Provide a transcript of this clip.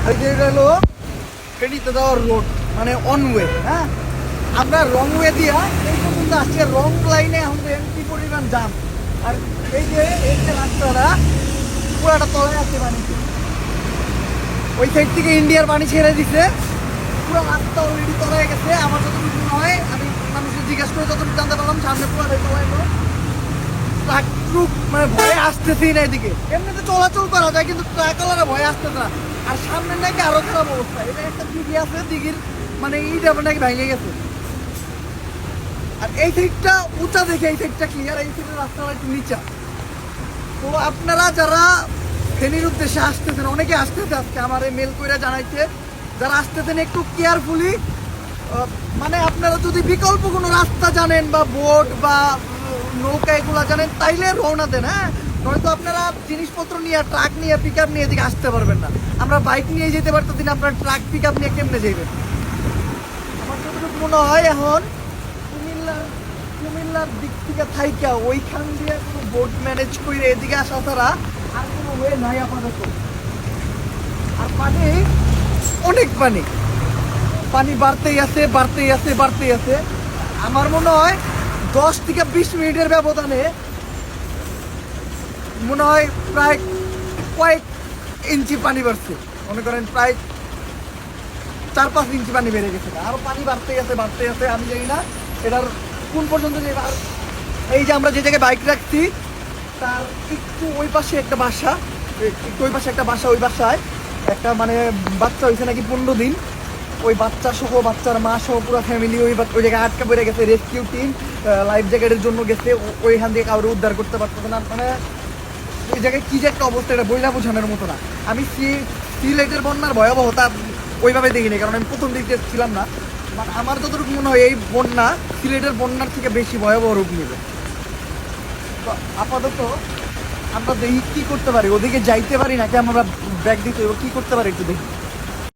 এই যে এটা হলো ফেনীতে যাওয়ার রোড, মানে অন ওয়ে। হ্যাঁ, আমরা রং ওয়ে দিয়া এই পর্যন্ত আসছি, রং লাইনে আমাদের কি পরিমাণ জাম। আর এই যে রাস্তাটা পুরাটা তলায় আছে পানি, ওই সাইড থেকে ইন্ডিয়ার পানি ছেড়ে দিছে, পুরো রাস্তা অলরেডি তলায় গেছে। আমার যতটুকু মনে হয়, আমি মানুষকে জিজ্ঞাসা করে যতটুকু জানতে পারলাম, সামনে পুরাটাই তলায় গেল। ট্রাক ট্রুক মানে ভয়ে আসতেছেই না এদিকে, এমনিতে চলাচল করা যায় কিন্তু ট্রাকওয়ালারা ভয়ে আসতেছে না। আর সামনে নাকি আরো খারাপ অবস্থা, এটা একটা দিঘি আছে, দিঘির মানে এইটা নাকি ভেঙে গেছে। আর এই সাইডটা উঁচা দেখে এই সাইডটা ক্লিয়ার, এই সাইডের রাস্তাটা একটু নিচা। তো আপনারা যারা ফেনীর উদ্দেশ্যে আসতেছেন, অনেকে আসতেছে আজকে আমার এই মেল করে জানাইছে, যারা আসতেছেন একটু কেয়ারফুলি, মানে আপনারা যদি বিকল্প কোনো রাস্তা জানেন বা বোট বা নৌকা এগুলো জানেন তাইলে রওনা দেন। হ্যাঁ, নয়তো আপনারা জিনিসপত্র নিয়ে, ট্রাক নিয়ে, পিক আপ নিয়ে এদিকে আসতে পারবেন না। আমরা বাইক নিয়ে যেতে পারতেছি না, আপনার ট্রাক পিক আপ নিয়ে কেমনে যাবেন? আমার যতটুকু মনে হয় এখন কুমিল্লার দিক থেকে থাইকা ওইখান দিয়ে কোনো বোট ম্যানেজ করে এদিকে আসা ছাড়া আর কোনো ওয়ে নাই আপাতত। আর পানি, অনেক পানি, পানি বাড়তেই আছে, বাড়তেই আছে, বাড়তেই আছে। আমার মনে হয় 10 থেকে 20 মিনিটের ব্যবধানে মনে হয় প্রায় কয়েক ইঞ্চি পানি বাড়ছে। মনে করেন প্রায় 4-5 ইঞ্চি পানি বেড়ে গেছে, আরো পানি বাড়তেই আছে, বাড়তেই আছে। আমি জানি না এটার কোন পর্যন্ত যাবে। আর এই যে আমরা যে জায়গায় বাইক রাখছি তার একটু ওই পাশে একটা বাসা, একটু ওই পাশে একটা বাসা, ওই বাসায় একটা মানে বাচ্চা হয়েছে নাকি 15 দিন, ওই বাচ্চা সহ, বাচ্চার মা সহ পুরো ফ্যামিলি ওই জায়গায় আটকা পড়ে গেছে। রেস্কিউ টিম লাইফ জ্যাকেটের জন্য গেছে, ওইখান থেকে কাউরে উদ্ধার করতে পারতেছে না। মানে ওই জায়গায় কি যে একটা অবস্থা, এটা বইলা বোঝানোর মতো না। আমি সিলেটের বন্যার ভয়াবহতা ওইভাবে দেখিনি, কারণ আমি প্রথম দিকে ছিলাম না। বাট আমার যতটুকু মনে হয় এই বন্যা সিলেটের বন্যার থেকে বেশি ভয়াবহ রূপ নেবে। তো আপাতত আমরা দেখি কি করতে পারি, ওদিকে যাইতে পারি নাকি আমরা ব্যাগ দিতে, কি করতে পারি একটু দেখি।